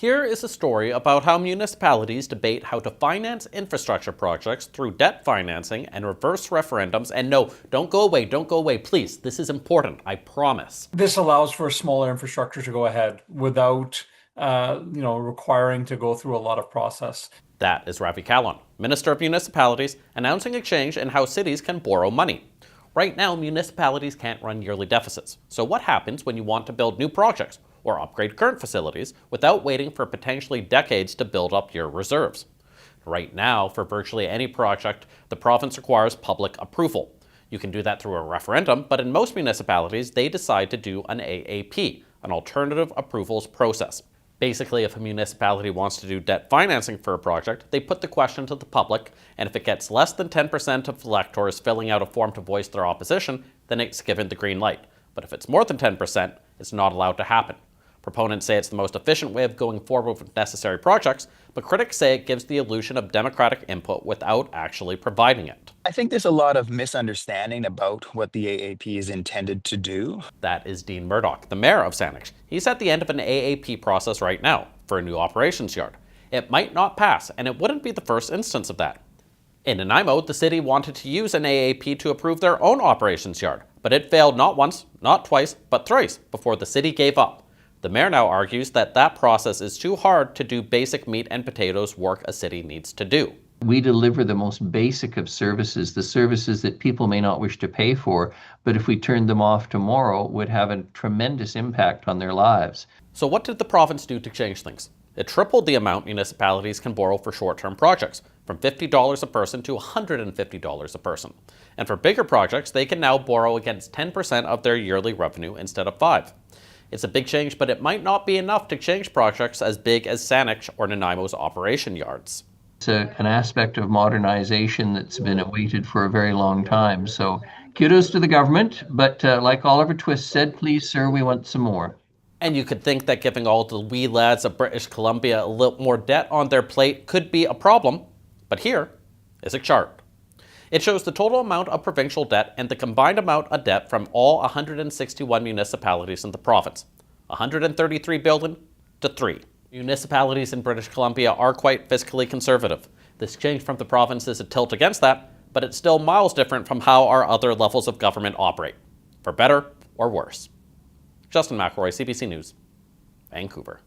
Here is a story about how municipalities debate how to finance infrastructure projects through debt financing and reverse referendums. And no, don't go away, please. This is important, I promise. This allows for smaller infrastructure to go ahead without, requiring to go through a lot of process. That is Ravi Kahlon, Minister of Municipalities, announcing a change in how cities can borrow money. Right now, municipalities can't run yearly deficits. So what happens when you want to build new projects or upgrade current facilities without waiting for potentially decades to build up your reserves? Right now, for virtually any project, the province requires public approval. You can do that through a referendum, but in most municipalities, they decide to do an AAP, an alternative approvals process. Basically, if a municipality wants to do debt financing for a project, they put the question to the public, and if it gets less than 10% of electors filling out a form to voice their opposition, then it's given the green light. But if it's more than 10%, it's not allowed to happen. Proponents say it's the most efficient way of going forward with necessary projects, but critics say it gives the illusion of democratic input without actually providing it. I think there's a lot of misunderstanding about what the AAP is intended to do. That is Dean Murdoch, the mayor of Saanich. He's at the end of an AAP process right now for a new operations yard. It might not pass, and it wouldn't be the first instance of that. In Nanaimo, the city wanted to use an AAP to approve their own operations yard, but it failed not once, not twice, but thrice before the city gave up. The mayor now argues that that process is too hard to do basic meat and potatoes work a city needs to do. We deliver the most basic of services, the services that people may not wish to pay for, but if we turned them off tomorrow, would have a tremendous impact on their lives. So what did the province do to change things? It tripled the amount municipalities can borrow for short-term projects, from $50 a person to $150 a person. And for bigger projects, they can now borrow against 10% of their yearly revenue instead of 5%. It's a big change, but it might not be enough to change projects as big as Saanich or Nanaimo's operation yards. It's an aspect of modernization that's been awaited for a very long time. So kudos to the government, but like Oliver Twist said, please, sir, we want some more. And you could think that giving all the wee lads of British Columbia a little more debt on their plate could be a problem, but here is a chart. It shows the total amount of provincial debt and the combined amount of debt from all 161 municipalities in the province. 133 billion to 3. Municipalities in British Columbia are quite fiscally conservative. This change from the province is a tilt against that, but it's still miles different from how our other levels of government operate, for better or worse. Justin McElroy, CBC News, Vancouver.